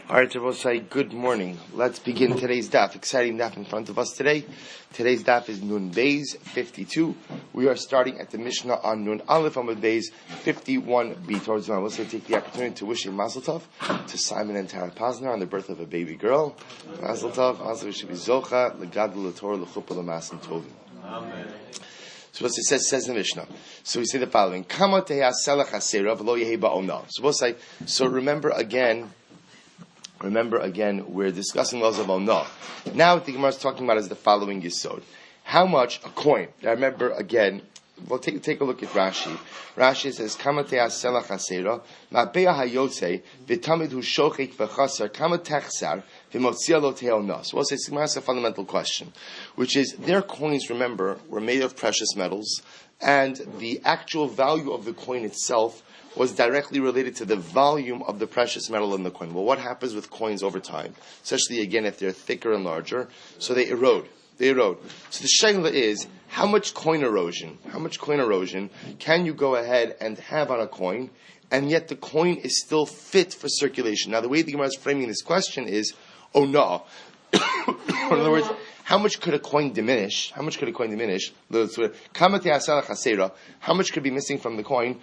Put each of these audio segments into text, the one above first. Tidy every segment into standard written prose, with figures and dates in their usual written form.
All right, Rabosai, good morning. Let's begin today's daf. Exciting daf in front of us today. Today's daf is Nun Beis 52. We are starting at the Mishnah on Nun Aleph Amud Beis 51b. Towards now, let's take the opportunity to wish a Mazel Tov to Simon and Tara Posner on the birth of a baby girl. Mazel Tov. Mazel should be Zocha Legadol L'Torah L'Chuppah L'Masim Tovim. Amen. So what it says in the Mishnah. So we say the following: Kama teha selach hasera v'lo yehi ba'ona. So remember again, we're discussing laws of Onah. Now what the Gemara is talking about is the following Yisod. How much a coin? Now remember again, we'll take a look at Rashi. Rashi says, Kama te'as selach hasera, ma'beya hayotze, v'tamid hu shochek v'chaser, kama techsar, v'motzia lo te'onah. So we'll say, Gemara has a fundamental question, which is, their coins, remember, were made of precious metals, and the actual value of the coin itself was directly related to the volume of the precious metal in the coin. Well, what happens with coins over time? Especially, again, if they're thicker and larger. So they erode. So the shaila is, how much coin erosion can you go ahead and have on a coin, and yet the coin is still fit for circulation? Now, the way the Gemara is framing this question is, oh no. In other words, how much could a coin diminish? How much could be missing from the coin?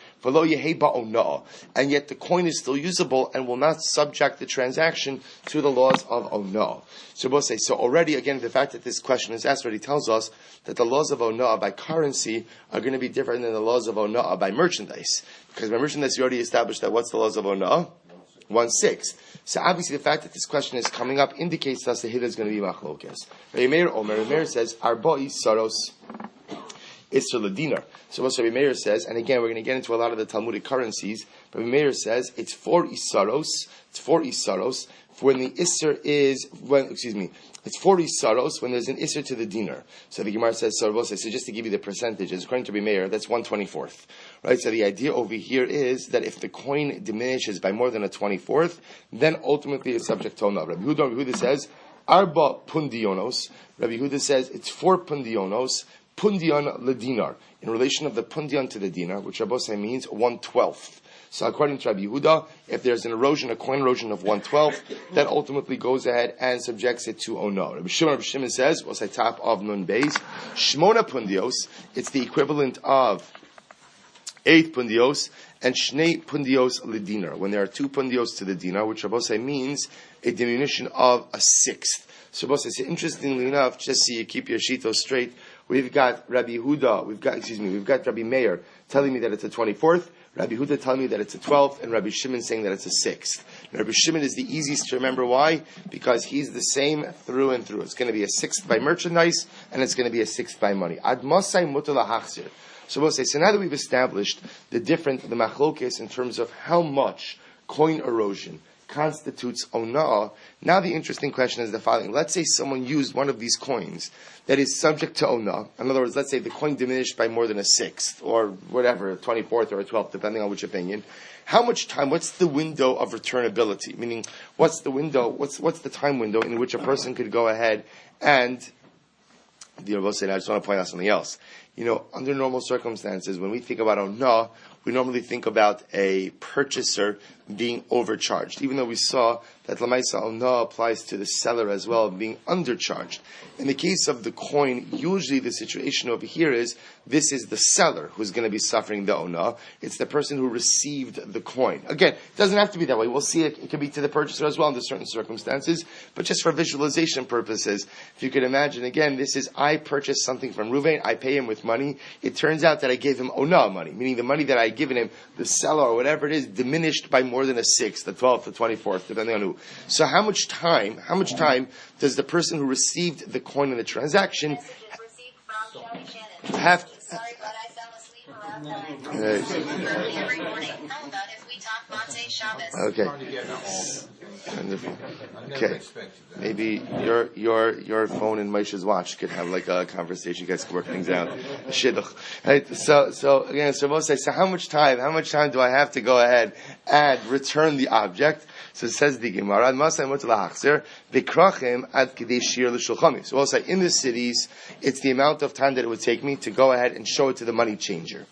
And yet the coin is still usable and will not subject the transaction to the laws of Onah. So we'll say, so already, again, the fact that this question is asked already tells us that the laws of Onah by currency are going to be different than the laws of Onah by merchandise. Because by merchandise, you already established that what's the laws of Onah? 1/6. So obviously the fact that this question is coming up indicates to us that here is going to be machlokes. Rabbi Meir says, Arba'i saros isser l'dinar. So what Rabbi Meir says, and again we're going to get into a lot of the Talmudic currencies, Rabbi Meir says it's 4 isaros, when the isser is, it's 4 isaros when there's an isser to the dinar. So the Gemara says, so just to give you the percentages, according to Rabbi Meir, that's 1/24. Right? So the idea over here is that if the coin diminishes by more than a 24th, then ultimately it's subject to Onah. Rabbi Yehuda says, Arba pundionos. Rabbi Yehuda says it's 4 pundionos, pundion ledinar, in relation of the pundion to the dinar, which Rabbosai means 1/12. So according to Rabbi Yehuda, if there's a coin erosion of 1/12, that ultimately goes ahead and subjects it to Onah. Rabbi Shimon says, we'll say top of Nun Beis, Shmona pundios, it's the equivalent of 8 pundios, and Shnei pundios ledinar, when there are 2 pundios to the dinar, which Rabbosai means a diminution of a 1/6. So Rabbosai says, interestingly enough, just so you keep your shitos straight, we've got Rabbi Rabbi Meir telling me that it's a 24th, Rabbi Yehuda telling me that it's a 12th, and Rabbi Shimon saying that it's a 6th. And Rabbi Shimon is the easiest to remember. Why? Because he's the same through and through. It's going to be a 6th by merchandise, and it's going to be a 6th by money. Ad masai mutal hachzir. So we'll say, so now that we've established the machlokes in terms of how much coin erosion constitutes Onah, now the interesting question is the following. Let's say someone used one of these coins that is subject to Onah. In other words, let's say the coin diminished by more than a 6th, or whatever, a 24th or a 12th, depending on which opinion. How much time, what's the window of returnability? Meaning, what's the time window in which a person could go ahead and, I just want to point out something else. Under normal circumstances, when we think about Onah, we normally think about a purchaser being overcharged, even though we saw that Lamaisa Onah applies to the seller as well, being undercharged. In the case of the coin, usually the situation over here is, this is the seller who's going to be suffering the Onah. It's the person who received the coin. Again, it doesn't have to be that way. We'll see it can be to the purchaser as well under certain circumstances, but just for visualization purposes, if you could imagine, again, this is, I purchased something from Ruvain, I pay him with money. It turns out that I gave him Onah money, meaning the money that I had given him, the seller or whatever it is, diminished by more than a 6th, the 12th, the 24th, depending on who. So how much time does the person who received the coin in the transaction have? Sorry, but I fell asleep around time. Every morning. How about if we talk Motzei Shabbos? Okay. Maybe your phone and Moshe's watch could have like a conversation. You guys can work things out. Shidduch. Right? So again, so Moshe says, so how much time do I have to go ahead and return the object? So it says the Gemara, so we'll say in the cities, it's the amount of time that it would take me to go ahead and show it to the money changer.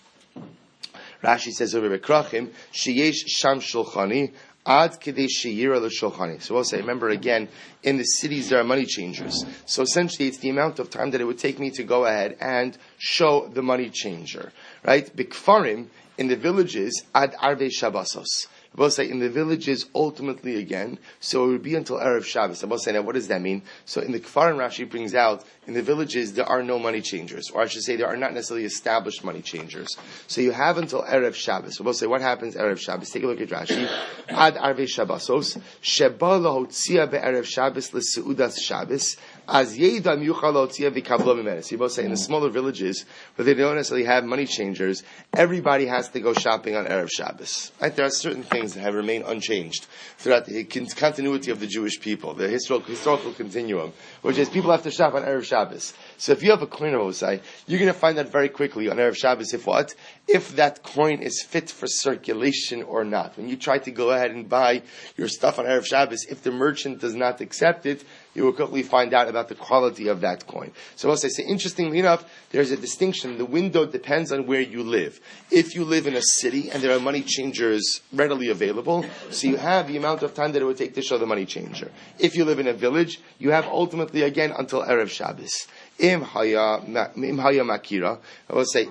Rashi says over Bekrachim, sheyesh sham shulchani Ad kedei sheyira l'shulchani. So we'll say, remember again, in the cities there are money changers. So essentially it's the amount of time that it would take me to go ahead and show the money changer. Right? Bikfarim, in the villages, ad arvei Shabbosos. We'll say in the villages, ultimately again, so it would be until Erev Shabbos. We'll say, now what does that mean? So in the Kfarim, Rashi brings out, in the villages, there are no money changers. Or I should say, there are not necessarily established money changers. So you have until Erev Shabbos. We'll say, what happens Erev Shabbos? Take a look at Rashi. Ad Arvei Shabbosos, Sheba lahotzia be'erev Shabbos l'seudas Shabbos, as yeidam yuchal lahotzia v'kablo mimenu. So you both say, in the smaller villages, where they don't necessarily have money changers, everybody has to go shopping on Erev Shabbos. Right? There are certain things that have remained unchanged throughout the continuity of the Jewish people, the historical continuum, which is people have to shop on Erev Shabbos. So if you have a coin of Osai, you're going to find out very quickly on Erev Shabbos if what? If that coin is fit for circulation or not. When you try to go ahead and buy your stuff on Erev Shabbos, if the merchant does not accept it, you will quickly find out about the quality of that coin. So also, interestingly enough, there's a distinction. The window depends on where you live. If you live in a city and there are money changers readily available, so you have the amount of time that it would take to show the money changer. If you live in a village, you have ultimately again until Erev Shabbos. Im haya makira, I will say,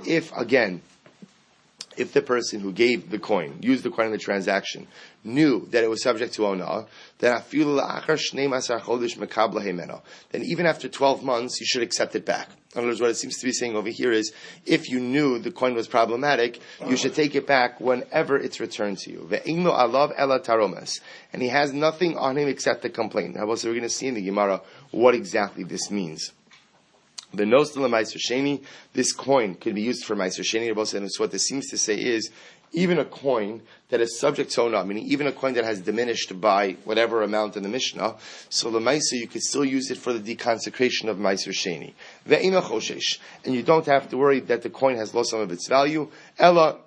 if the person who gave the coin, used the coin in the transaction, knew that it was subject to onah, then even after 12 months, you should accept it back. In other words, what it seems to be saying over here is, if you knew the coin was problematic, you should take it back whenever it's returned to you. And he has nothing on him except a complaint. Now, so we're going to see in the Gemara what exactly this means. The nostal meiser sheni, this coin can be used for meiser sheni. And so what this seems to say is, even a coin that is subject to onah, meaning even a coin that has diminished by whatever amount in the Mishnah, so the meiser you could still use it for the deconsecration of meiser sheni. Ve'ina choshesh, and you don't have to worry that the coin has lost some of its value. Ella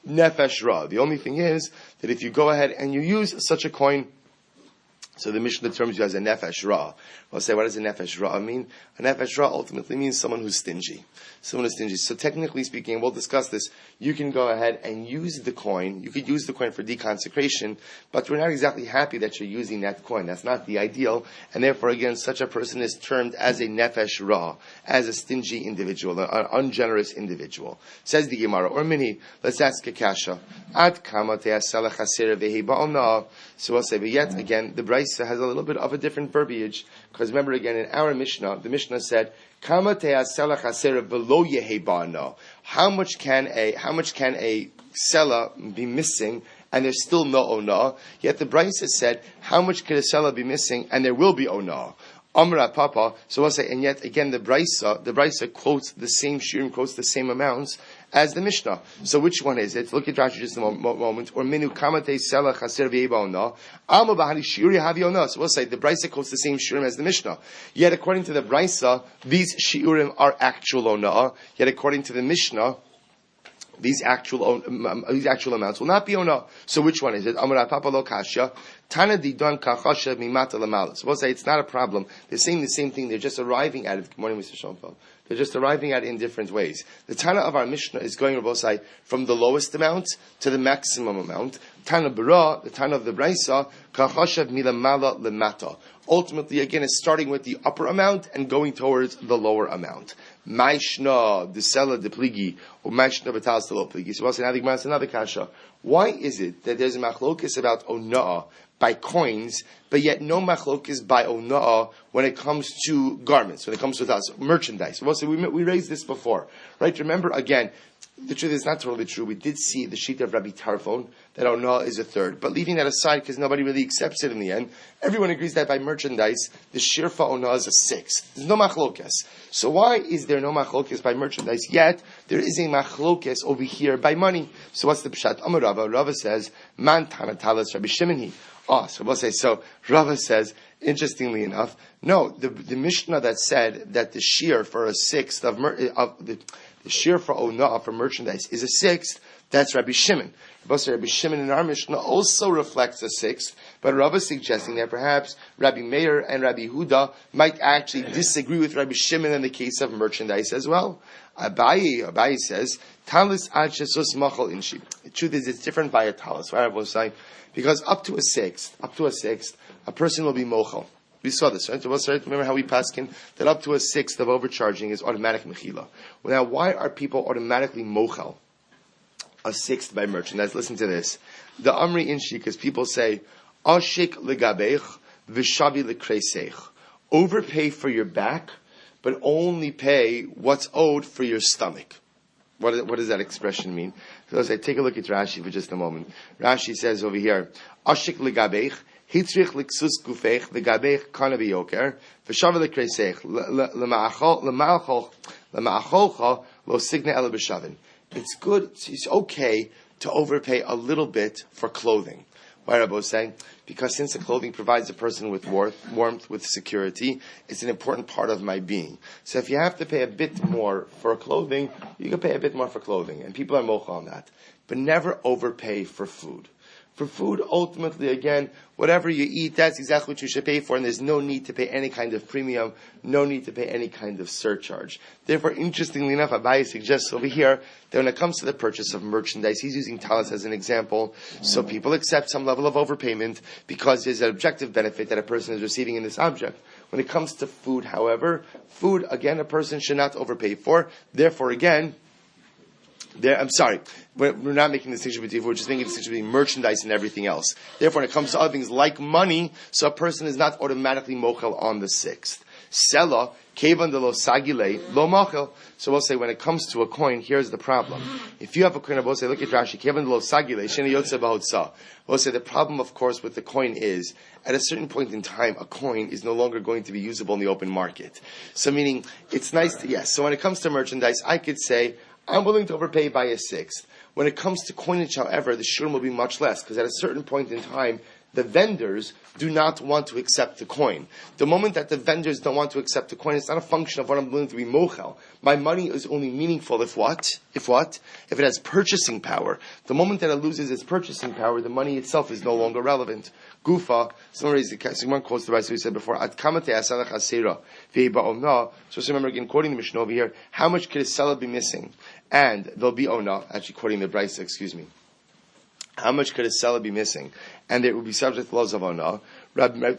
nefesh ra. The only thing is that if you go ahead and you use such a coin, so the Mishnah terms you as a nefesh ra. We'll say, what does a nefesh ra mean? A nefesh ra ultimately means someone who's stingy. Someone who's stingy. So technically speaking, and we'll discuss this, you can go ahead and use the coin. You could use the coin for deconsecration, but we're not exactly happy that you're using that coin. That's not the ideal. And therefore, again, such a person is termed as a nefesh ra, as a stingy individual, an ungenerous individual. Says the Gemara, or mini, let's ask a kasha. Ad kama te'asela chaser vehi ba'ona. So we'll say, but yet again, the Brisa has a little bit of a different verbiage, because remember again, in our Mishnah, the Mishnah said, "Kama te'asela chaser v'lo yehi ba'ona." How much can a sela be missing and there's still no ona? Yet the Brisa said, "How much can a sela be missing and there will be ona?" Amra Papa. So we'll say, and yet again, the Brisa quotes the same shirim, quotes the same amounts as the Mishnah. So which one is it? Look at Rashi just a moment. Or minu kamate sela chaser v'yebaona. Alma bahani shiuri haviona. So we'll say the Brisa quotes the same shiurim as the Mishnah. Yet according to the Brisa, these shiurim are actual ona. Yet according to the Mishnah, these actual amounts will not be ona. So which one is it? Amar Papa lo kasha. Tana didon kachasha mimata lamala. So we'll say it's not a problem. They're saying the same thing. They're just arriving at it. Good morning, Mr. Schoenfeld. They're just arriving at it in different ways. The Tana of our Mishnah is going, Rabbosai, from the lowest amount to the maximum amount. Tana Bara, the Tana of the Brisa, kachashav milamala lemata. Ultimately, again, is starting with the upper amount and going towards the lower amount. Maishna, the Sela, the Pligi, or Maishna, Batal, the Pligi. So, what's another kasha? Why is it that there's a machlokis about ona'ah by coins, but yet no machlokis by ona'ah when it comes to garments, when it comes to merchandise? We raised this before, right? Remember, again, the truth is not totally true. We did see the sheet of Rabbi Tarfon that ona'ah is a third. But leaving that aside, because nobody really accepts it in the end, everyone agrees that by merchandise, the shirfa ona'ah is a sixth. There's no machlokes. So why is there no machlokes by merchandise? Yet, there is a machlokes over here by money. So what's the pshat? Amar Rava. Rava says, man tanatalas Rabbi Shimon. So we'll say, so Rava says, interestingly enough, no, the Mishnah that said that the shear for a sixth of the shear for ona'ah for merchandise is a sixth, that's Rabbi Shimon. Rabbi Shimon in our Mishnah also reflects a sixth, but Rava is suggesting that perhaps Rabbi Meir and Rabbi Huda might actually disagree with Rabbi Shimon in the case of merchandise as well. Abayi says, Talis ad shesus machal inshi. The truth is, it's different by a talis. Right? I was saying, because up to a sixth, a person will be mochal. We saw this, right? Remember how we paskin that up to a sixth of overcharging is automatic mechila. Well, now, why are people automatically mochal a sixth by merchandise? Listen to this. The amri inshi, because people say, ashik legabech v'shavi lekreisech. Overpay for your back, but only pay what's owed for your stomach. What does that expression mean? So let's say, take a look at Rashi for just a moment. Rashi says over here, ashik legabech, hitrich liksus gufech, legabech kana biyoker, v'shavi lekreisech, lema'acholcha lo signa ela b'shavin. It's good, it's okay to overpay a little bit for clothing. Why Rabbi was saying? Because since the clothing provides a person with warmth, with security, it's an important part of my being. So if you have to pay a bit more for clothing, you can pay a bit more for clothing. And people are mocha on that. But never overpay for food. For food, ultimately, again, whatever you eat, that's exactly what you should pay for, and there's no need to pay any kind of premium, no need to pay any kind of surcharge. Therefore, interestingly enough, Abaye suggests over here that when it comes to the purchase of merchandise, he's using talis as an example, so people accept some level of overpayment because there's an objective benefit that a person is receiving in this object. When it comes to food, however, food, again, a person should not overpay for. Therefore, again, I'm sorry, we're not making the distinction between food, we're just making the distinction between merchandise and everything else. Therefore, when it comes to other things like money, so a person is not automatically mochel on the sixth. Sela, kevan de lo sagile, lo mochel. So we'll say when it comes to a coin, here's the problem. If you have a coin, we'll say, look at Rashi, kevan de lo sagile, sheni yotze b'hotza. We'll say the problem, of course, with the coin is, at a certain point in time, a coin is no longer going to be usable in the open market. So meaning, it's nice to, yes, so when it comes to merchandise, I could say, I'm willing to overpay by a sixth. When it comes to coinage, however, the shurim will be much less, because at a certain point in time, the vendors do not want to accept the coin. The moment that the vendors don't want to accept the coin, it's not a function of what I'm willing to be mochel. My money is only meaningful if what? If it has purchasing power. The moment that it loses its purchasing power, the money itself is no longer relevant. Gufa, someone quotes the Rashi we said before, Ad kamate asalach asera v'eba omna. So remember again, quoting the Mishnah over here, how much could a seller be missing? And there'll be ona, actually quoting the Brisa, excuse me. How much could a seller be missing? And it would be subject to laws of ona. Rabbi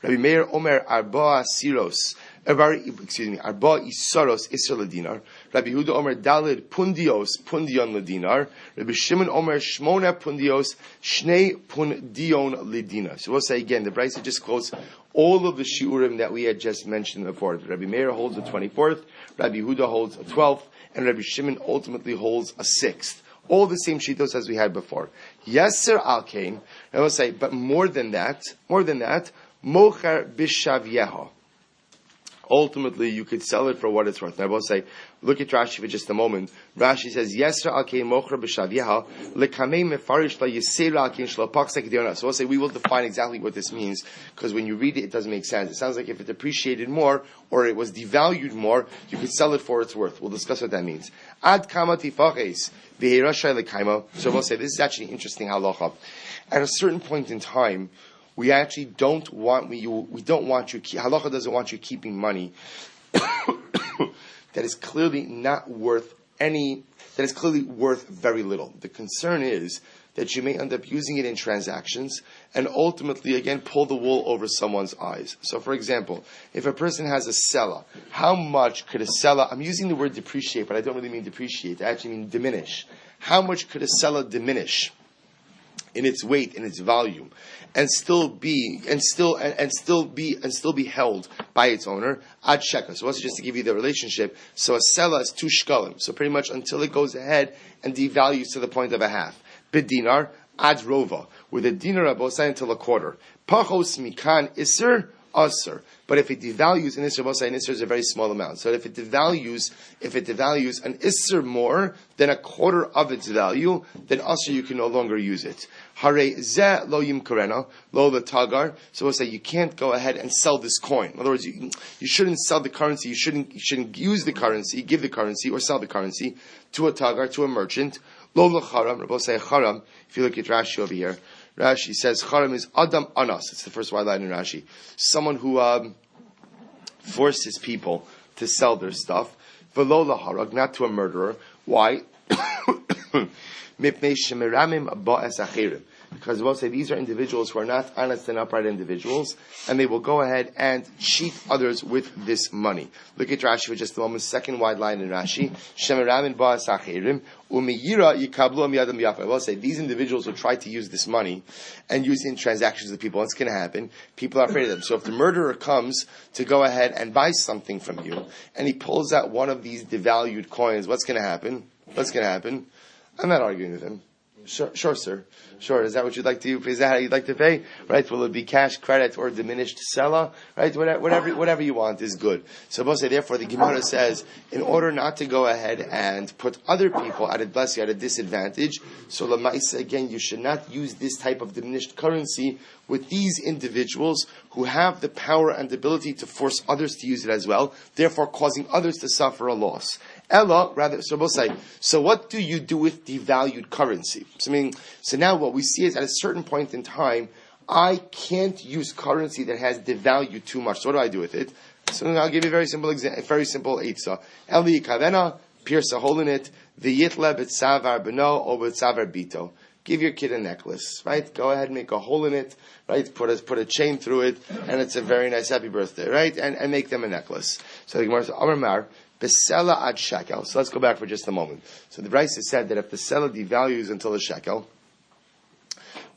Meir Omer Arba Siros. Arba Isaros Isra Ladinar. Rabbi Yehuda Omer Dalid Pundios Pundion Ladinar. Rabbi Shimon Omer Shmona Pundios Shnei Pundion Ladinar. So we'll say again, the Brisa just quotes all of the shiurim that we had just mentioned before. Rabbi Meir holds the 24th, Rabbi Yehuda holds a 12th, and Rabbi Shimon ultimately holds a 6th. All the same shitos as we had before. Yes, sir, Alkain. I will say, but more than that, mocher bishavyeha. Ultimately, you could sell it for what it's worth. And I will say, look at Rashi for just a moment. Rashi says, yes, sir, Alkain mocher bishavyeha lekamei mefarish la yisera alkain shlopachsek diona. So we'll say, we will define exactly what this means, because when you read it, it doesn't make sense. It sounds like if it appreciated more, or it was devalued more, you could sell it for its worth. We'll discuss what that means. Ad kama tifaches. So we'll say, this is actually interesting halacha. At a certain point in time, we actually don't want you, halacha doesn't want you keeping money that is clearly not worth that is clearly worth very little. The concern is that you may end up using it in transactions and ultimately, again, pull the wool over someone's eyes. So, for example, if a person has a seller, how much could a seller, I'm using the word depreciate, but I don't really mean depreciate, I actually mean diminish. How much could a seller diminish in its weight, in its volume, and still be held by its owner? Ad shekel. So also just to give you the relationship, so a seller is 2 shkalim. So pretty much until it goes ahead and devalues to the point of a half. B'dinar, ad rova. With a dinar abosai until a quarter. Pachos mikan iser asr. But if it devalues, an isser abosai, an isser is a very small amount. So if it devalues an isser more than a quarter of its value, then asr you can no longer use it. Hare zeh lo yimkarena, lo tagar. So we'll say you can't go ahead and sell this coin. In other words, you shouldn't sell the currency, you shouldn't use the currency, give the currency, or sell the currency to a tagar, to a merchant. Lo l'charam, Rabbi say charam. If you look at Rashi over here, Rashi says charam is adam anas. It's the first white line in Rashi. Someone who forces people to sell their stuff. V'lo l'harag, not to a murderer. Why? Because we'll say these are individuals who are not honest and upright individuals, and they will go ahead and cheat others with this money. Look at Rashi for just a moment. Second wide line in Rashi. I will say these individuals will try to use this money and use it in transactions with people. What's going to happen? People are afraid of them. So if the murderer comes to go ahead and buy something from you, and he pulls out one of these devalued coins, what's going to happen? I'm not arguing with him. Sure, sir. Sure. Is that what you'd like to do? Is that how you'd like to pay? Right? Will it be cash, credit, or diminished seller? Right? Whatever you want is good. So, therefore, the Gemara says, in order not to go ahead and put other people at a disadvantage, so Lamaisa, again, you should not use this type of diminished currency with these individuals who have the power and ability to force others to use it as well, therefore causing others to suffer a loss. Ella, rather, so we'll say, so what do you do with devalued currency? So now what we see is at a certain point in time, I can't use currency that has devalued too much. So what do I do with it? So I'll give you a very simple eitzah. Eli kavena, pierce a hole in it, v'yitle b'tzavar beno or b'tzavar bito. Give your kid a necklace, right? Go ahead and make a hole in it, right? Put a chain through it, and it's a very nice happy birthday, right? And make them a necklace. So the Gemara says, Amar Mar, Besela ad shekel. So let's go back for just a moment. So the Brisa said that if the seller devalues until a shekel,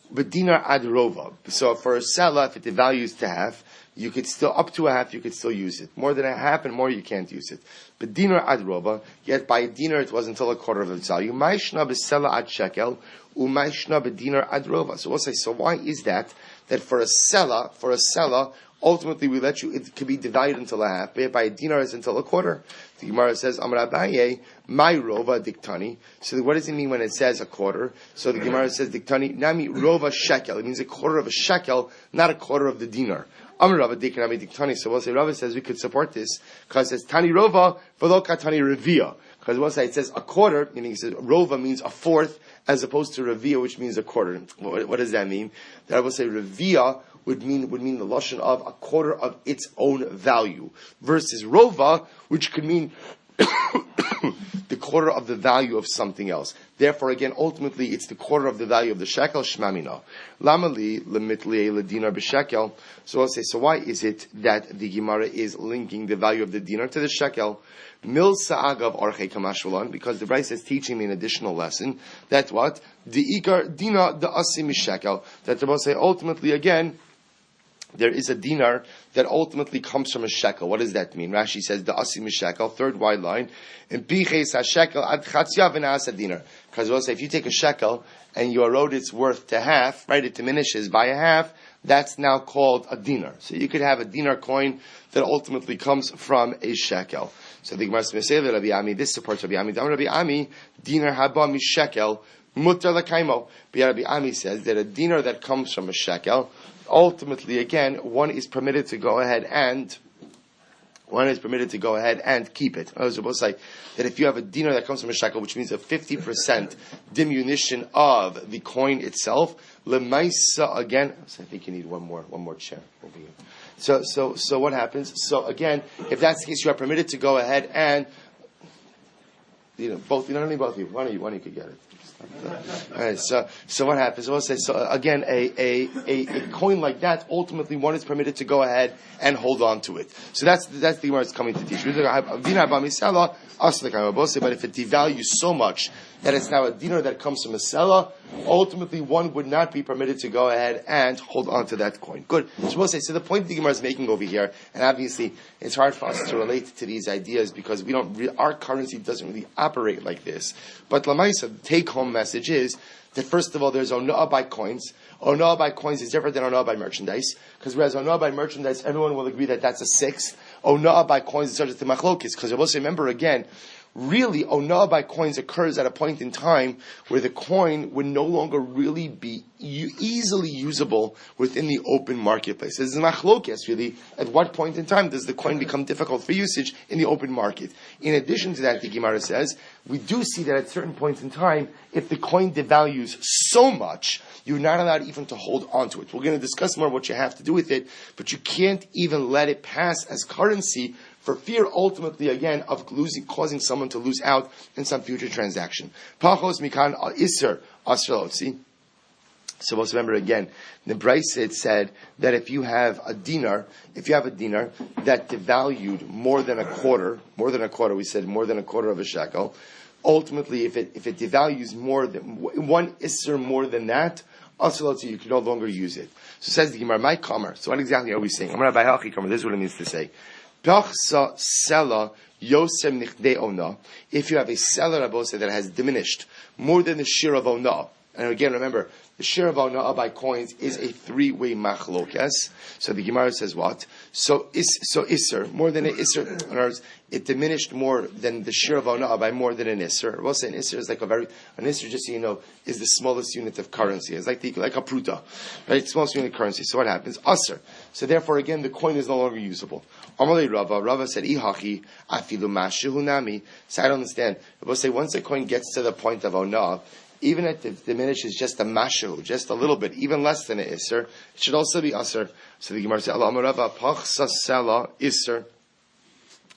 but dinar ad rova. So for a seller, if it devalues to half, you could still, up to a half, you could still use it. More than a half and more, you can't use it. But dinar ad rova, yet by a dinar, it was until a quarter of its value. Maishna besela ad shekel, umaishna bedinar ad rova. So we'll say, so why is that for a seller, ultimately, we let you, it could be divided until a half, but by a dinar it's until a quarter. The Gemara says, Amar Abaye, my rova diktani. So what does it mean when it says a quarter? So the Gemara says, diktani, nami rova shekel. It means a quarter of a shekel, not a quarter of the dinar. Amar Rava diktani. So we'll say, Rava says we could support this, because it says, tani rova, v'lo katani revia. Because we'll say it says a quarter, meaning it says rova means a fourth, as opposed to revia, which means a quarter. What does that mean? That I will say revia would mean the lashon of a quarter of its own value, versus rova, which could mean the quarter of the value of something else. Therefore, again, ultimately, it's the quarter of the value of the shekel. Shmamina lamali lemitli ledinar b'shekel. So I'll say, so why is it that the Gemara is linking the value of the dinar to the shekel? Mil sa'agav orchei kamashvalan, because the Brisa is teaching me an additional lesson. That what? The ikar dina the asim shekel. That the Brisa say ultimately again, there is a dinar that ultimately comes from a shekel. What does that mean? Rashi says the asim shekel, third wide line, and piches shekel ad chatzia v'naas dinar. Because we'll say if you take a shekel and you erode its worth to half, right? It diminishes by a half. That's now called a dinar. So you could have a dinar coin that ultimately comes from a shekel. So the Gemara says, Rabbi Ami, this supports Rabbi Ami. Rabbi Ami, dinar haba mi shekel mutar lakaimo. But Rabbi Ami says that a dinar that comes from a shekel, ultimately, again, one is permitted to go ahead and keep it. I was supposed to say that if you have a dinar that comes from a shekel, which means a 50% diminution of the coin itself, lemaisa again. So I think you need one more chair over here. So what happens? So again, if that's the case, you are permitted to go ahead and both. Not only both of you. One of you could get it. All right, so what happens? We'll say, so again, a coin like that, ultimately one is permitted to go ahead and hold on to it. So that's the Gemara is coming to teach. But if it devalues so much that it's now a dinar that comes from a seller, ultimately one would not be permitted to go ahead and hold on to that coin. Good. So we'll say, so the point the Gemara is making over here, and obviously it's hard for us to relate to these ideas because our currency doesn't really operate like this. But Lamaisa, the take-home message is that first of all, there's ona'ah by coins. Ona'ah by coins is different than ona'ah by merchandise, because whereas ona'ah by merchandise, everyone will agree that that's a sixth. Ona'ah by coins is subject to machlokis, because I will say, remember again, really, ona'ah by coins occurs at a point in time where the coin would no longer really be easily usable within the open marketplace. This is machlokes, really. At what point in time does the coin become difficult for usage in the open market? In addition to that, the Gemara says, we do see that at certain points in time, if the coin devalues so much, you're not allowed even to hold on to it. We're going to discuss more what you have to do with it, but you can't even let it pass as currency for fear ultimately again of causing someone to lose out in some future transaction. Pachos mikan iser asrelotzi. So let's remember again, the Brisa it said that if you have a dinar that devalued more than a quarter, we said more than a quarter of a shekel, ultimately if it devalues more than one isser more than that, also you can no longer use it. So says the Gemara, my kamer. So what exactly are we saying? I'm going to buy hachi kamer. This is what it means to say. Pachsa sela yosem nichdei ona. If you have a seller, Rabbi that has diminished more than the shir of ona. And again, remember, the share of ona'ah by coins is a three-way machlok, yes? So the Gemara says what? So iser, more than an iser, in other words, it diminished more than the share of ona'ah by more than an iser. We'll say an iser is like an iser, just so you know, is the smallest unit of currency. It's like a pruta, right? Smallest unit of currency. So what happens? Aser. So therefore, again, the coin is no longer usable. Amalei Rava said, Ihachi, afilu mashehu nami. So I don't understand. We'll say once a coin gets to the point of ona'ah, even if it diminishes just a mashu, just a little bit, even less than an iser, it should also be aser. So the Gemara says, Allah Amarava, pachsa sela iser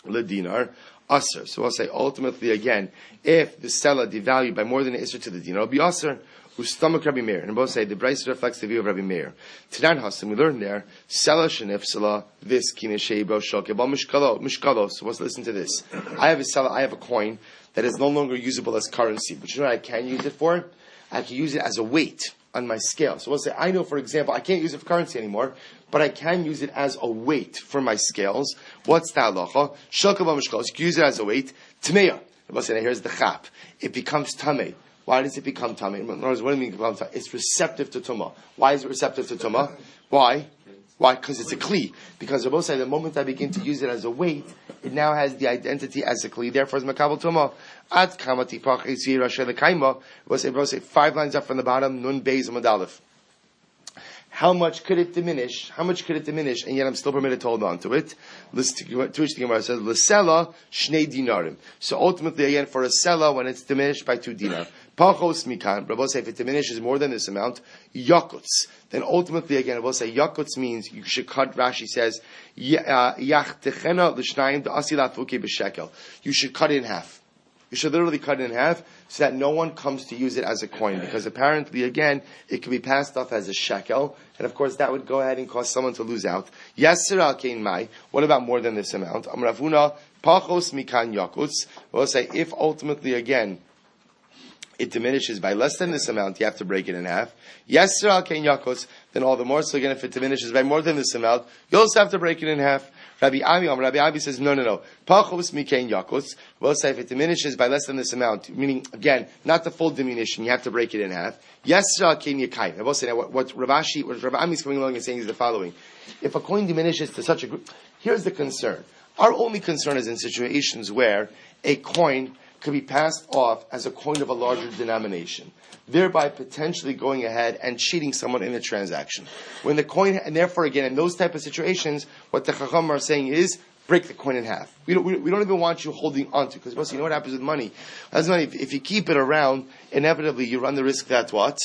ledinar aser. So we'll say, ultimately again, if the sela devalued by more than an iser to the dinar, it'll be aser. Ustamuk Rabbi Meir. And both say, the Brisa reflects the view of Rabbi Meir. Tinan Hasim, we learned there, sela shenifsala, this kineshebo shokebal mishkalo. So let's listen to this. I have a coin that is no longer usable as currency. But you know what I can use it for? I can use it as a weight on my scale. So we'll say, I know, for example, I can't use it for currency anymore, but I can use it as a weight for my scales. What's the halacha? Shokebal mishkalo. You can use it as a weight. Tmeya. We'll say, now here's the chap. It becomes tameh. Why does it become tameh? In other words, what do you mean become tameh? It's receptive to tumah. Why is it receptive to tumah? Why? Because it's a kli. Because Rabbi say the moment I begin to use it as a weight, it now has the identity as a kli. Therefore, it's makabel tumah. At kamati pach etzir rasher lekaima. Rabbi say 5 lines up from the bottom. Nun beis amud aleph. How much could it diminish? And yet I'm still permitted to hold on to it. To which the Gemara says, L'sela shnei dinarim. So ultimately, again, for a sela, when it's diminished by 2 dinar, pachos mikan, Rabbi say if it diminishes more than this amount, yakuts. Then ultimately, again, Rabbi say yakuts means you should cut. Rashi says, yachtechena l'shnayim da'asilat fuke b'shekel. You should cut it in half. You should literally cut it in half so that no one comes to use it as a coin. Because apparently, again, it can be passed off as a shekel. And of course, that would go ahead and cause someone to lose out. Yasser al kein mai. What about more than this amount? Amravuna pachos mikan yakuts. We'll say if ultimately, again, it diminishes by less than this amount, you have to break it in half. Yasser al kein yakuts. Then all the more. So again, if it diminishes by more than this amount, you also have to break it in half. Rabbi Abi says, no. Pachos mikein yakuts. We'll say if it diminishes by less than this amount, meaning, again, not the full diminution, you have to break it in half. Yasra kein yakai. I will say now, what Rabbi Ami is coming along and saying is the following. If a coin diminishes to such a group, here's the concern. Our only concern is in situations where a coin could be passed off as a coin of a larger denomination, thereby potentially going ahead and cheating someone in a transaction. When the coin, and therefore again, in those type of situations, what the Chacham are saying is, break the coin in half. We don't even want you holding on to, because you know what happens with money? If you keep it around, inevitably you run the risk that what?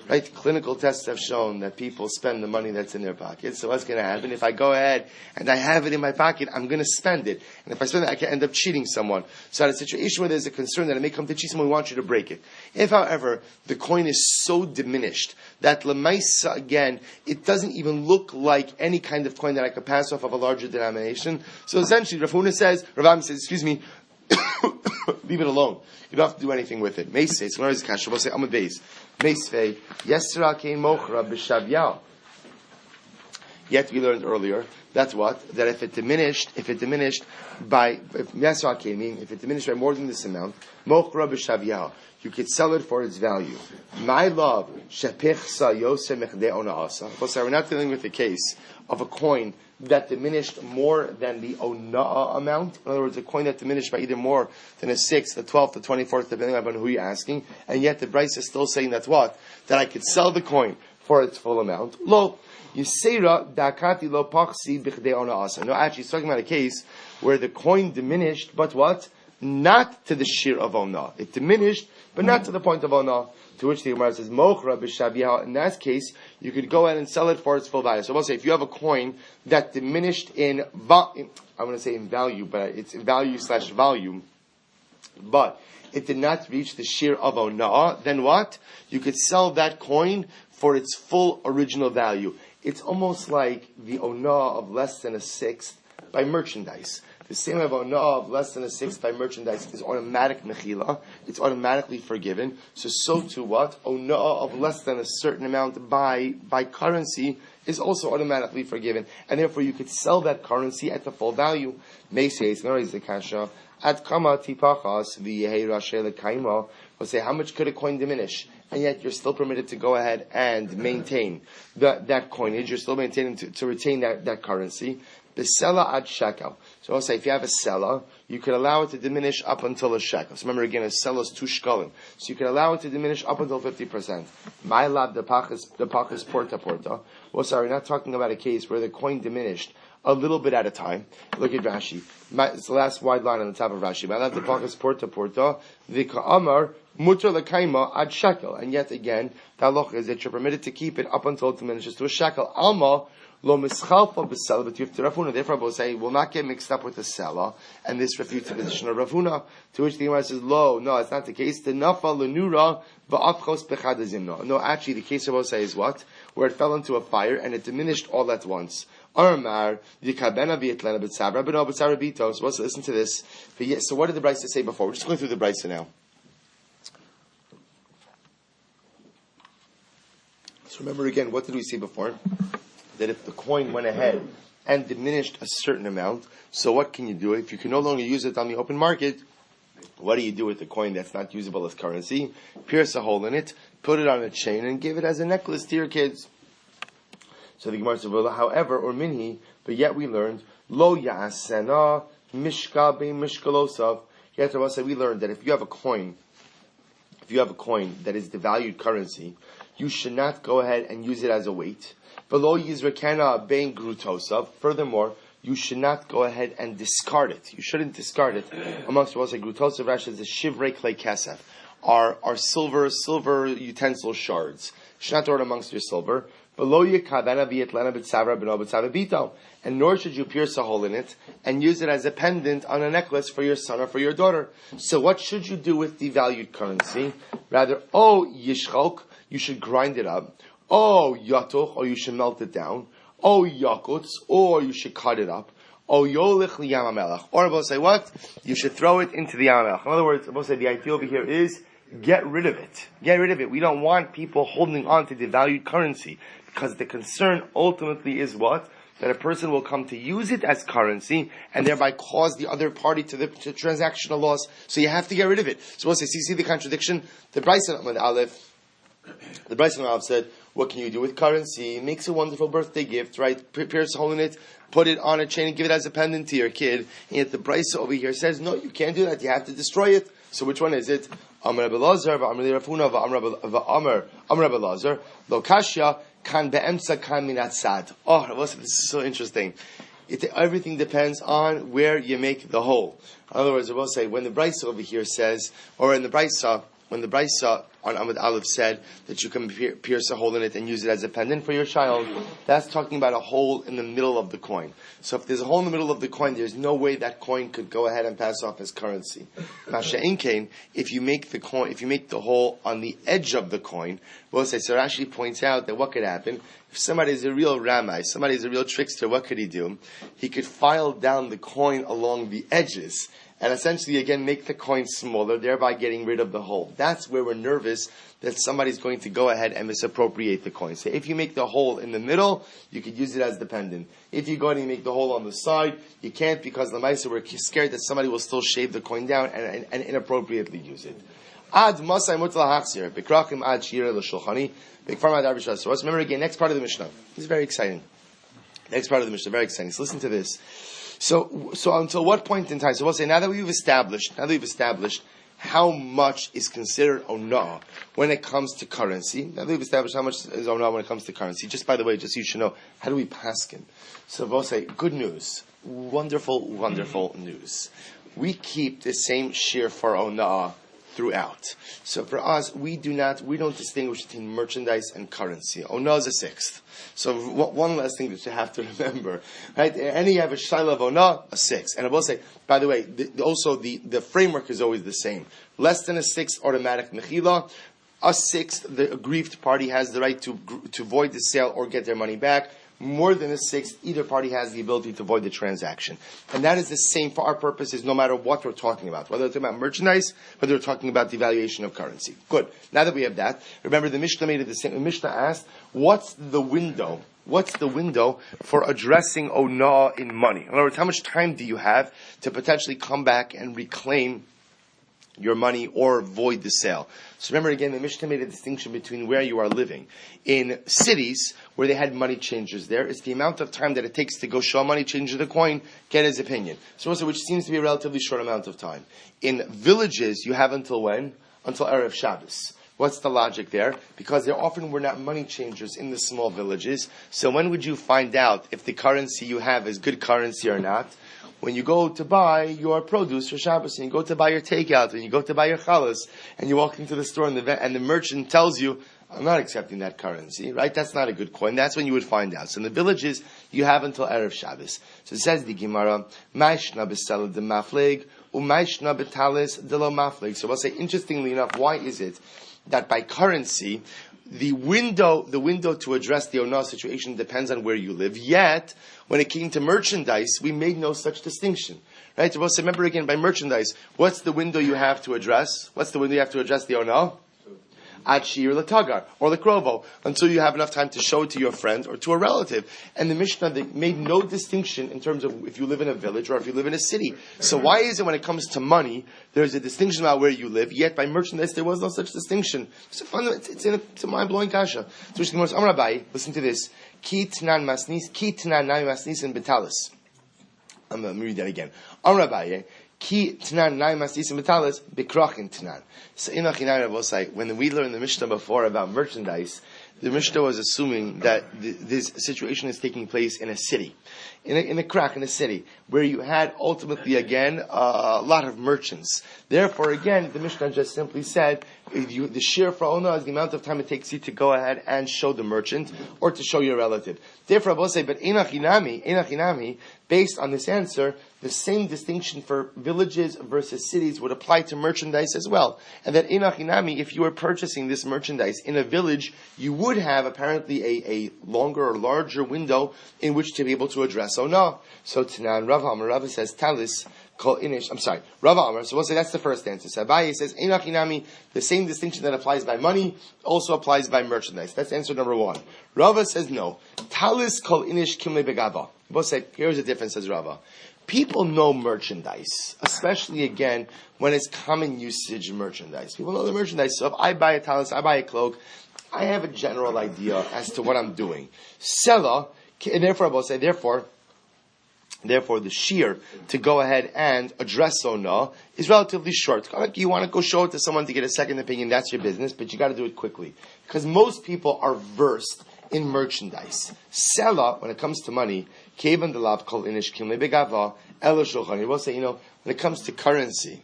Right? Clinical tests have shown that people spend the money that's in their pocket. So what's going to happen? If I go ahead and I have it in my pocket, I'm going to spend it. And if I spend it, I can end up cheating someone. So at a situation where there's a concern that it may come to cheat someone, we want you to break it. If, however, the coin is so diminished that lemaisa, again, it doesn't even look like any kind of coin that I could pass off of a larger denomination. So essentially, Rav Huna says, Rav Ami says, excuse me, leave it alone. You don't have to do anything with it. Meis says, we'll say, I'm a base. Meis fei, yesra kein mochra b'shavyal. Yet we learned earlier, that's what? That if it diminished by more than this amount, mochra b'shavyal, you could sell it for its value. My love, shepichsa yosem mechdei ona'asa. We're not dealing with the case of a coin that diminished more than the ona'ah amount. In other words, a coin that diminished by either more than a 6th, the 12th, the 24th, depending on who you're asking. And yet the Bryce is still saying that's what? That I could sell the coin for its full amount. Lo, yisera dakati lo pachsi bichdei ona'asa. No, actually, it's talking about a case where the coin diminished, but what? not to the shir of ona. It diminished, but not to the point of ona. To which the Gemara says, Mochra b'shaviyah. In that case, you could go ahead and sell it for its full value. So we'll say, if you have a coin that diminished in I want to say in value, but it's in value / volume, but it did not reach the shir of ona, then what? You could sell that coin for its full original value. It's almost like the ona of less than a sixth by merchandise. The same of ona of less than a sixth by merchandise is automatic mechila. It's automatically forgiven. So too what? Ona of less than a certain amount by currency is also automatically forgiven. And therefore you could sell that currency at the full value. Metzia, no is the kasha. At kama tipachas v'yehei rashe lekaima. We'll say, how much could a coin diminish? And yet you're still permitted to go ahead and maintain that coinage. You're still maintaining to retain that currency. The sela ad shekel. So I'll say, if you have a sela, you could allow it to diminish up until a shekel. So remember again, a sela is 2 shekalim. So you could allow it to diminish up until 50%. My lab, the pachas porta. Well, sorry, we're not talking about a case where the coin diminished a little bit at a time. Look at Rashi. It's the last wide line on the top of Rashi. My lab, the pachas porta. The ka'amar mutter lekaima ad shekel. And yet again, the halacha is that you're permitted to keep it up until it diminishes to a shekel. Alma, lo mischalfa b'sela, but you have to Rav Huna. Therefore, I will say, will not get mixed up with the sela, and this refutes the position of Rav Huna. To which the Gemara says, no, it's not the case. The nafa lenura va'afchos bechadazimna. No, actually, the case of Osei is what? Where it fell into a fire and it diminished all at once. Armar yikabena v'yitlena b'tzavra b'no b'tzavra b'ito. So listen to this. So what did the Brisa say before? We're just going through the Brisa now. So remember again, what did we say before? That if the coin went ahead and diminished a certain amount, so what can you do? If you can no longer use it on the open market, what do you do with the coin that's not usable as currency? Pierce a hole in it, put it on a chain, and give it as a necklace to your kids. So the Gemara says, however, or minhi, but yet we learned, lo ya'asena mishka be mishkalosav. Yet we learned that if you have a coin that is devalued currency, you should not go ahead and use it as a weight. Furthermore, you should not go ahead and discard it. You shouldn't discard it. Amongst what I say, grutosav Rashi is the shivrei klei kesef, are silver utensil shards. You should not throw it amongst your silver. And nor should you pierce a hole in it and use it as a pendant on a necklace for your son or for your daughter. So what should you do with devalued currency? Rather, yishchok, you should grind it up. Yatoch, or you should melt it down. Yakutz, or you should cut it up. Yolich liyam hamelach. Or we'll say what? You should throw it into the yam hamelach. In other words, we'll say the idea over here is get rid of it. Get rid of it. We don't want people holding on to devalued currency, because the concern ultimately is what? That a person will come to use it as currency and thereby cause the other party to transactional loss. So you have to get rid of it. So we'll say, see the contradiction? The Brisa Aleph said, what can you do with currency? Makes a wonderful birthday gift, right? Pierce a hole in it, put it on a chain and give it as a pendant to your kid. And yet the Brisa over here says, no, you can't do that. You have to destroy it. So which one is it? Amar Rabbi Lazar, Amar Rav Huna, Amar Rabbi Lazar, Lo Kashya, Kan Be'emsa, Kan Minat Sad. Oh, this is so interesting. Everything depends on where you make the hole. In other words, I will say, when the Brisa over here says, or in the Brisa, when the Brisa on Amud Aleph said that you can pierce a hole in it and use it as a pendant for your child, that's talking about a hole in the middle of the coin. So if there's a hole in the middle of the coin, there's no way that coin could go ahead and pass off as currency. Masha'in kain, if you make the hole on the edge of the coin, we'll say, so it actually points out that what could happen, if somebody is a real ramai, somebody is a real trickster, what could he do? He could file down the coin along the edges, and essentially, again, make the coin smaller, thereby getting rid of the hole. That's where we're nervous that somebody's going to go ahead and misappropriate the coin. So if you make the hole in the middle, you could use it as the pendant. If you go ahead and make the hole on the side, you can't, because Lamaisa, we're scared that somebody will still shave the coin down and inappropriately use it. Ad masay mutla hachzir, bekrachim ad shira l'shulchani, bekfar ad arbishas. So remember again, next part of the Mishnah. This is very exciting. Next part of the Mishnah, very exciting. So listen to this. So until what point in time? So we'll say, now that we've established how much is considered onah when it comes to currency. Now that we've established how much is onah when it comes to currency. Just by the way, just so you should know, how do we paskin? So we'll say, good news, wonderful news. we keep the same shear for onah throughout. So for us, we don't distinguish between merchandise and currency. Onah is a sixth. So one last thing that you have to remember, right? And you have a shayla of onah, a sixth. And I will say, by the way, the framework is always the same. Less than a sixth, automatic mechila. A sixth, the aggrieved party has the right to void the sale or get their money back. More than a sixth, either party has the ability to void the transaction. And that is the same for our purposes no matter what we're talking about. Whether we're talking about merchandise, whether we're talking about the valuation of currency. Good. Now that we have that, remember the Mishnah made it the same. The Mishnah asked, what's the window for addressing onah in money? In other words, how much time do you have to potentially come back and reclaim your money or void the sale? So remember again, the Mishnah made a distinction between where you are living. In cities where they had money changers there, it's the amount of time that it takes to go show a money changer the coin, get his opinion. So also, which seems to be a relatively short amount of time. In villages, you have until when? Until Erev Shabbos. What's the logic there? Because there often were not money changers in the small villages. So when would you find out if the currency you have is good currency or not? When you go to buy your produce for Shabbos, and you go to buy your takeout, and you go to buy your chalas, and you walk into the store, and the merchant tells you, I'm not accepting that currency, right? That's not a good coin. That's when you would find out. So in the villages, you have until Erev Shabbos. So it says the Gemara, Ma'ishna b'sela de mafleg, u'ma'ishna b'talis de lo mafleg. So we'll say, interestingly enough, why is it that by currency, the window to address the onah situation depends on where you live. Yet, when it came to merchandise, we made no such distinction. Right? So remember again, by merchandise, what's the window you have to address? What's the window you have to address the onah? Ad shir latagar, or lekrovo, until you have enough time to show it to your friend or to a relative. And the Mishnah, they made no distinction in terms of if you live in a village or if you live in a city. So why is it when it comes to money, there's a distinction about where you live, yet by merchandise there was no such distinction? It's a mind-blowing kasha. So listen to this. Ki tnan nami masnis and betalis. I'm going to read that again. Amar Abaye, Ki tnan nai masnisim betalis bikrachin tnan. So when we learned the Mishnah before about merchandise, the Mishnah was assuming that this situation is taking place in a city, in a city, where you had ultimately again a lot of merchants. Therefore, again, the Mishnah just simply said the shear for onah is the amount of time it takes you to go ahead and show the merchant or to show your relative. Therefore, I will say, but enachinami, based on this answer, the same distinction for villages versus cities would apply to merchandise as well. And that enachinami, if you were purchasing this merchandise in a village, you would have apparently a longer or larger window in which to be able to address onah. So Tanan Rava says talis. Rava Amar. So we'll say that's the first answer. So Abaye says, Einachinami, the same distinction that applies by money also applies by merchandise. That's answer number one. Rava says no. Talis kol inish kimle begava. We'll say, here's the difference, says Rava. People know merchandise, especially again when it's common usage merchandise. People know the merchandise. So if I buy a talis, I buy a cloak, I have a general idea as to what I'm doing. Sela, and therefore I will say, Therefore, the shear to go ahead and address onah is relatively short. You want to go show it to someone to get a second opinion, that's your business, but you got to do it quickly. Because most people are versed in merchandise. Sela, when it comes to money, kevan delab kol inish kimle begava elo shulchan. You will say, when it comes to currency,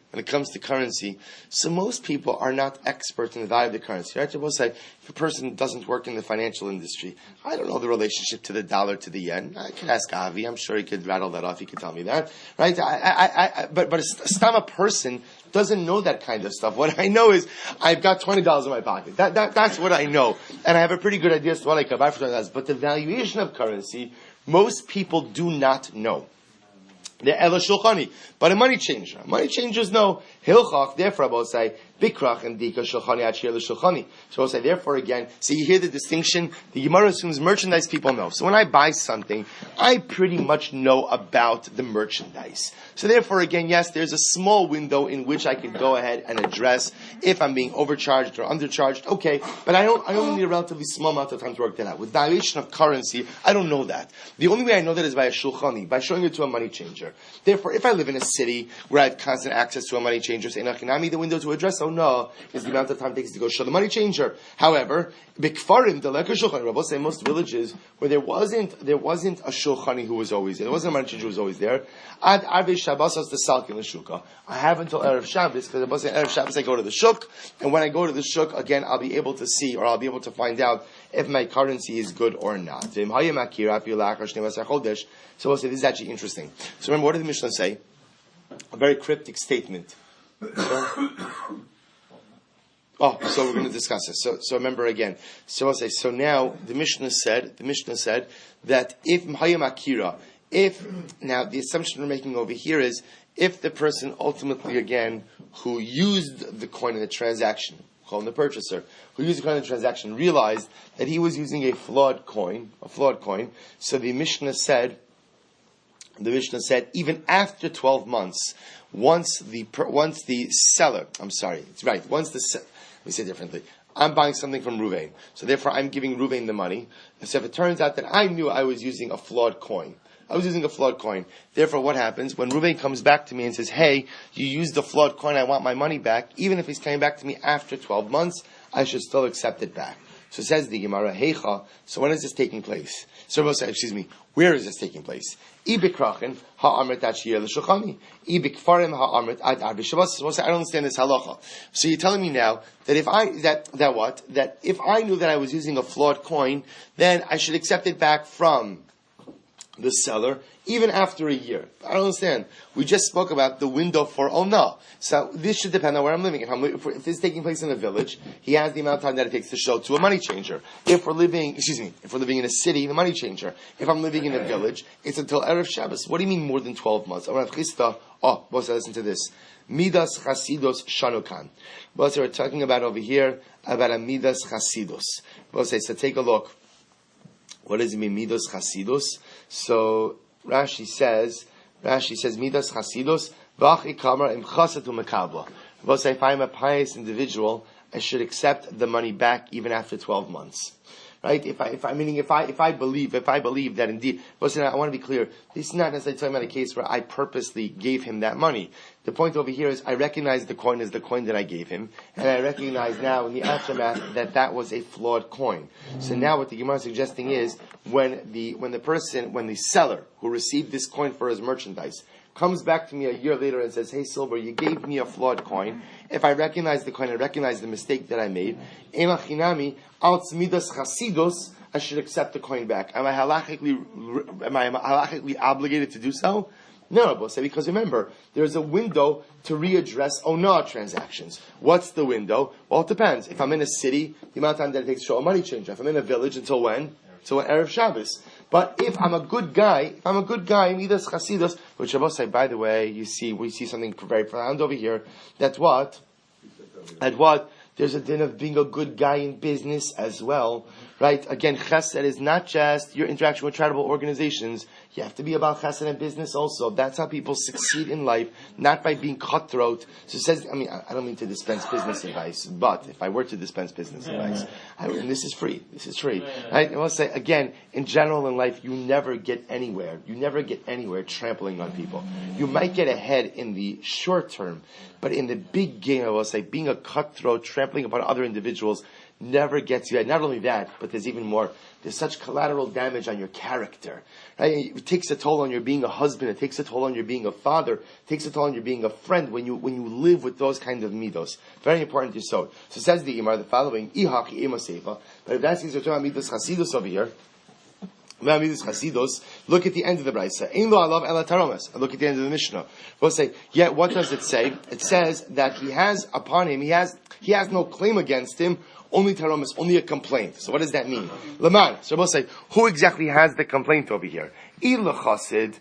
so most people are not experts in the value of the currency. Right? You will say, if a person doesn't work in the financial industry, I don't know the relationship to the dollar to the yen. I could ask Avi. I'm sure he could rattle that off. He could tell me that. Right? But a stama person doesn't know that kind of stuff. What I know is I've got $20 in my pocket. That's what I know. And I have a pretty good idea as to what I could buy for $20. But the valuation of currency, most people do not know. They're ela shulchani, but a money changer. Money changers know hilchach. Therefore, I will say bikrach and dika shulchani achir l'shulchani. So I will say, therefore, again, so you hear the distinction. The Gemara assumes merchandise people know. So when I buy something, I pretty much know about the merchandise. So therefore, again, yes, there's a small window in which I could go ahead and address if I'm being overcharged or undercharged. Okay, but I only need a relatively small amount of time to work that out. With valuation of currency, I don't know that. The only way I know that is by a shulchani, by showing it to a money changer. Therefore, if I live in a city where I have constant access to a money changer, say, the window to address Ona is the amount of time it takes to go show the money changer. However, Bikfarim, the Lekar Shulchan, Rabbi say most villages where there wasn't a Shulchani who was always there. There wasn't a money changer who was always there. Ad Arve Shabbos the Salkin L'Shuka. I have until Erev Shabbos, because Rabbi say Erev Shabbos I go to the Shuk, and when I go to the Shuk, again, I'll be able to see, or I'll be able to find out if my currency is good or not. So we'll say this is actually interesting. So remember, what did the Mishnah say? A very cryptic statement. So we're going to discuss this. So remember again. So I'll say. So now the Mishnah said that if now the assumption we're making over here is if the person ultimately again who used the coin in the transaction, called the purchaser, who used the coin in the transaction, realized that he was using a flawed coin. So the Mishnah said even after 12 months, once the seller, let me say it differently. I'm buying something from Ruvain, so therefore I'm giving Ruvain the money. So if it turns out that I knew I was using a flawed coin, therefore what happens when Ruvain comes back to me and says, hey, you used the flawed coin, I want my money back, even if he's coming back to me after 12 months, I should still accept it back. So says the Gemara, Heicha, so when is this taking place? So where is this taking place? Ibikrachen ha'amrit atshiyah l'shuchani. Ibikfarim ha'amrit ad arbi Shabbos. I don't understand this halacha. So you're telling me now that if I knew that I was using a flawed coin, then I should accept it back from the seller, even after a year. I don't understand. We just spoke about the window for Ona. So this should depend on where I'm living. If it's taking place in a village, he has the amount of time that it takes to show to a money changer. If we're living in a city, the money changer. If I'm living in a village, it's until Erev Shabbos. What do you mean more than 12 months? Listen to this. Midas Chasidus Shanukan. We're talking about over here, about a Midas Chasidus. So take a look. What does it mean, Midas Chasidus? So Rashi says Midas Chasidus v'achi kamar im chasatu mekabla. If I'm a pious individual, I should accept the money back even after 12 months. Right? If I believe that indeed, listen, I want to be clear. This is not necessarily talking about a case where I purposely gave him that money. The point over here is I recognize the coin as the coin that I gave him, and I recognize now in the aftermath that was a flawed coin. So now what the Gemara is suggesting is when the seller who received this coin for his merchandise comes back to me a year later and says, hey Silver, you gave me a flawed coin. If I recognize the coin, I recognize the mistake that I made. Emachinami, alts midas chasidus, I should accept the coin back. Am I halachically obligated to do so? No, because remember, there's a window to readdress Ona transactions. What's the window? Well, it depends. If I'm in a city, the amount of time that it takes to show a money changer. If I'm in a village, until when? Until Erev Shabbos. But if I'm a good guy, Midas Chasidus, which Shabbos say, by the way, we see something very profound over here. There's a din of being a good guy in business as well, right? Again, chesed is not just your interaction with charitable organizations. You have to be about chesed in business also. That's how people succeed in life, not by being cutthroat. So it says, I don't mean to dispense business advice, but if I were to dispense business advice, and this is free. Right? I will say, again, in general in life, you never get anywhere. Trampling on people. You might get ahead in the short term, but in the big game, I will say, being a cutthroat, trampling upon other individuals, never gets you ahead. Not only that, but there's even more. There's such collateral damage on your character. Right? It takes a toll on your being a husband. It takes a toll on your being a father. It takes a toll on your being a friend when you live with those kind of midos. Very important to so. So says the Gemara the following: Ihaki ema seifa. But if that's the term midos chasidus over here. Look at the end of the brayso. Ein lo alav ela taromas. Look at the end of the Mishnah. We'll say, what does it say? It says that he has upon him, he has no claim against him, only taromas, only a complaint. So what does that mean? Laman. So we'll say, who exactly has the complaint over here? Ilachasid.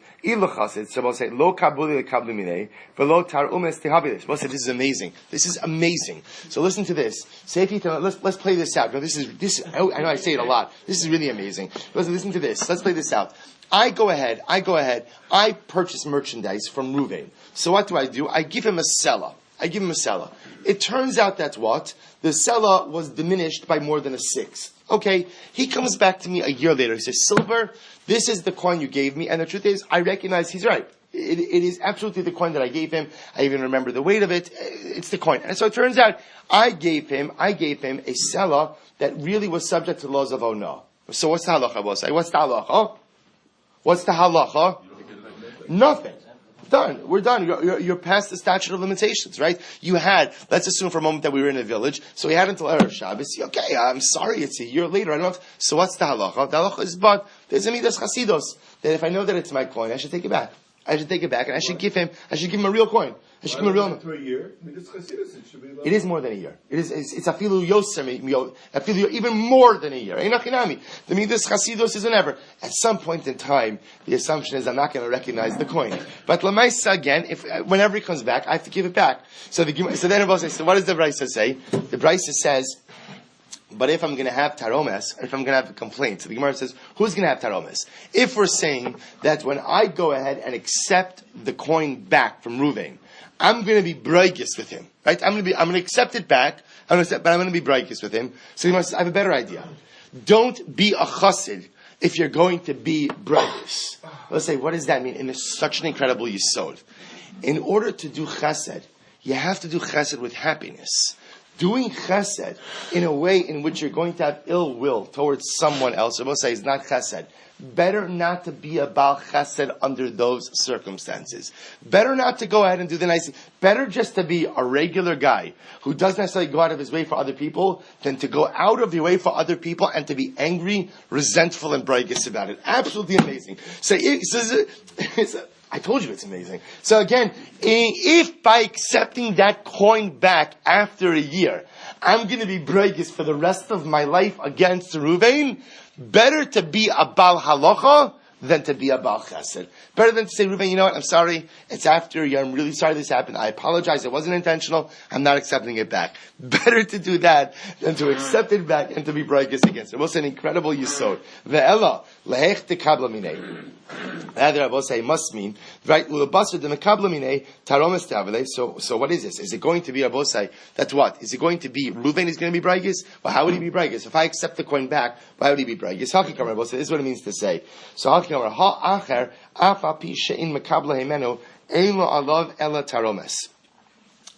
So we'll say, lo kabuli lekabli minei, velo tar umes tehabilis. We'll say, this is amazing. So listen to this. Say if you tell, let's play this out. No, this. I know I say it a lot. This is really amazing. Listen to this. Let's play this out. I go ahead. I purchase merchandise from Ruvain. So what do? I give him a seller. It turns out that the seller was diminished by more than a sixth. Okay, he comes back to me a year later. He says, Silver, this is the coin you gave me. And the truth is, I recognize he's right. it is absolutely the coin that I gave him. I even remember the weight of it. It's the coin. And so it turns out I gave him a seller that really was subject to the laws of Ono. So what's the halacha? What's the halacha? What's the halacha? Nothing. Done. We're done. You're past the statute of limitations, right? You had, let's assume for a moment that we were in a village, so we had until Erev Shabbos. Okay, I'm sorry, it's a year later. I don't know. So what's the halacha? The halacha is, but there's a midas chasidus, that if I know that it's my coin, I should take it back. And I should give him a real coin. I should give him a real to a year. It is more than a year. It's afilu yosem, afilu even more than a year. Einachinami. The midas chasidus is never. At some point in time, the assumption is I'm not going to recognize the coin. But lamaisa again, whenever he comes back, I have to give it back. So then Rabbi says, so what does the Brisa say? The Brisa says, but if I'm going to have taromes, if I'm going to have a complaint, so the Gemara says, who's going to have taromes? If we're saying that when I go ahead and accept the coin back from Ruvain, I'm going to be braigis with him, right? I'm going to accept it back, but I'm going to be braigis with him. So the Gemara says, I have a better idea. Don't be a chassid if you're going to be braigis. Let's say, what does that mean? In such an incredible yisod. In order to do chesed, you have to do chesed with happiness. Doing chesed in a way in which you're going to have ill will towards someone else, I will say, is not chesed. Better not to be about chesed under those circumstances. Better not to go ahead and do the nice thing. Better just to be a regular guy who doesn't necessarily go out of his way for other people than to go out of your way for other people and to be angry, resentful, and braggous about it. Absolutely amazing. So I told you it's amazing. So again, if by accepting that coin back after a year, I'm going to be braggis for the rest of my life against Ruvain, better to be a Bal Halacha than to be a Bal Chesed. Better than to say, Ruvain, you know what, I'm sorry, it's after a year, I'm really sorry this happened, I apologize, it wasn't intentional, I'm not accepting it back. Better to do that than to accept it back and to be braggis against it. It was an incredible yisod. Ve'ela, lehech tekabla minei. Rather, I will say, must mean, right, so what is this? Is it going to be, I will say, that's what? Is it going to be, Reuven is going to be braggis? Well, how would he be braggis? If I accept the coin back, why would he be braggis? Hakikam, I will say, this is what it means to say. So, Hakikam, ha'acher, afapi she'in mekabla himenu, eilo alav ela taromes.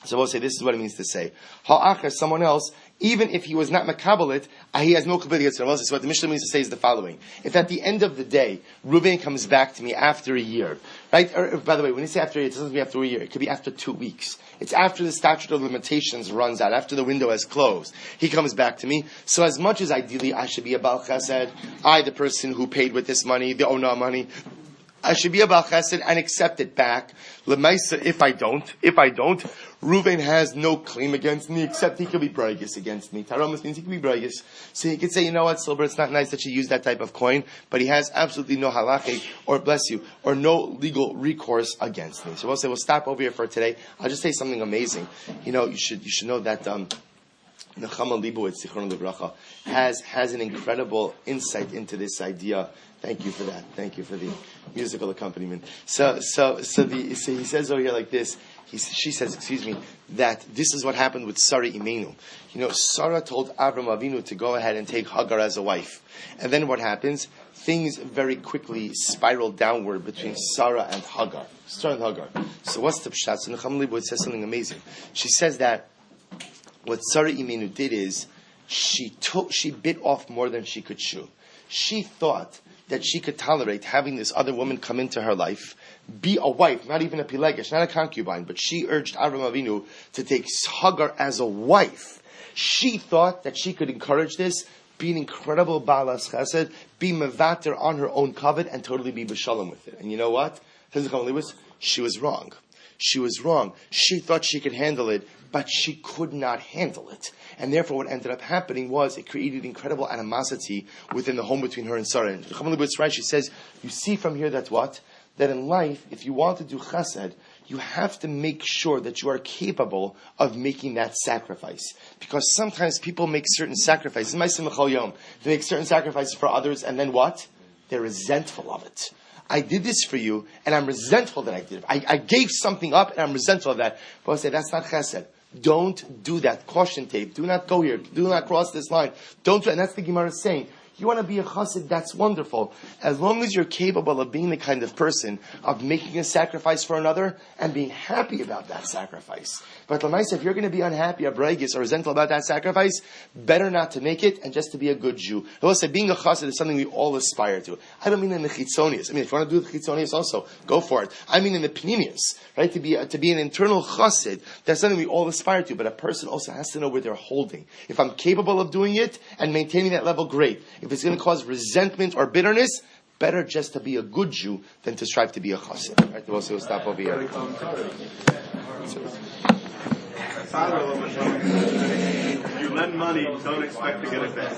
So we'll say, this is what it means to say. Ha'acher, someone else, even if he was not makabalit, he has no kabbalah against Reuven. So what the Mishnah means to say is the following. If at the end of the day, Reuven comes back to me after a year, right? Or, by the way, when you say after a year, it doesn't mean after a year. It could be after 2 weeks. It's after the statute of limitations runs out, after the window has closed. He comes back to me. So as much as ideally I should be a Bal Chesed, I, the person who paid with this money, the Ona money, I should be a Bal Chesed and accept it back. L'maisa, if I don't, Reuven has no claim against me, except he could be braggis against me. Taromus means he could be braggis. So he could say, you know what, Silver, it's not nice that you use that type of coin, but he has absolutely no halachic, or bless you, or no legal recourse against me. So we'll say, we'll stop over here for today. I'll just say something amazing. You know, you should know that, Nechama Leibowitz, Zichron Libracha, has an incredible insight into this idea. Thank you for that. Thank you for the musical accompaniment. So he says over here like this. She says, that this is what happened with Sarah Imenu. You know, Sarah told Avram Avinu to go ahead and take Hagar as a wife. And then what happens? Things very quickly spiral downward between Sarah and Hagar. Sarah and Hagar. So what's the pshat? So Nechama Leibowitz says something amazing. She says that what Sarah Imenu did is, she bit off more than she could chew. She thought that she could tolerate having this other woman come into her life, be a wife, not even a pilegesh, not a concubine, but she urged Avram Avinu to take Hagar as a wife. She thought that she could encourage this, be an incredible balas chesed, be mevater on her own covet, and totally be b'shalom with it. And you know what? She was wrong. She was wrong. She thought she could handle it, but she could not handle it. And therefore what ended up happening was it created incredible animosity within the home between her and Sarah. And it's right, she says, you see from here that what? That in life, if you want to do chesed, you have to make sure that you are capable of making that sacrifice. Because sometimes people make certain sacrifices. They make certain sacrifices for others, and then what? They're resentful of it. I did this for you, and I'm resentful that I did it. I gave something up, and I'm resentful of that. But I say, that's not chesed. Don't do that. Caution tape. Do not go here. Do not cross this line. Don't do it. And that's the Gemara is saying. You want to be a chassid, that's wonderful. As long as you're capable of being the kind of person of making a sacrifice for another and being happy about that sacrifice. But Lamaisa, if you're going to be unhappy, abraigis, or resentful about that sacrifice, better not to make it and just to be a good Jew. I say being a chassid is something we all aspire to. I don't mean in the chitzonius. I mean, if you want to do the chitzonius also, go for it. I mean in the pnimius, right? To be an internal chassid, that's something we all aspire to. But a person also has to know where they're holding. If I'm capable of doing it and maintaining that level, great. If it's going to cause resentment or bitterness, better just to be a good Jew than to strive to be a chassid. Right? We'll stop over here. You lend money, don't expect to get it back.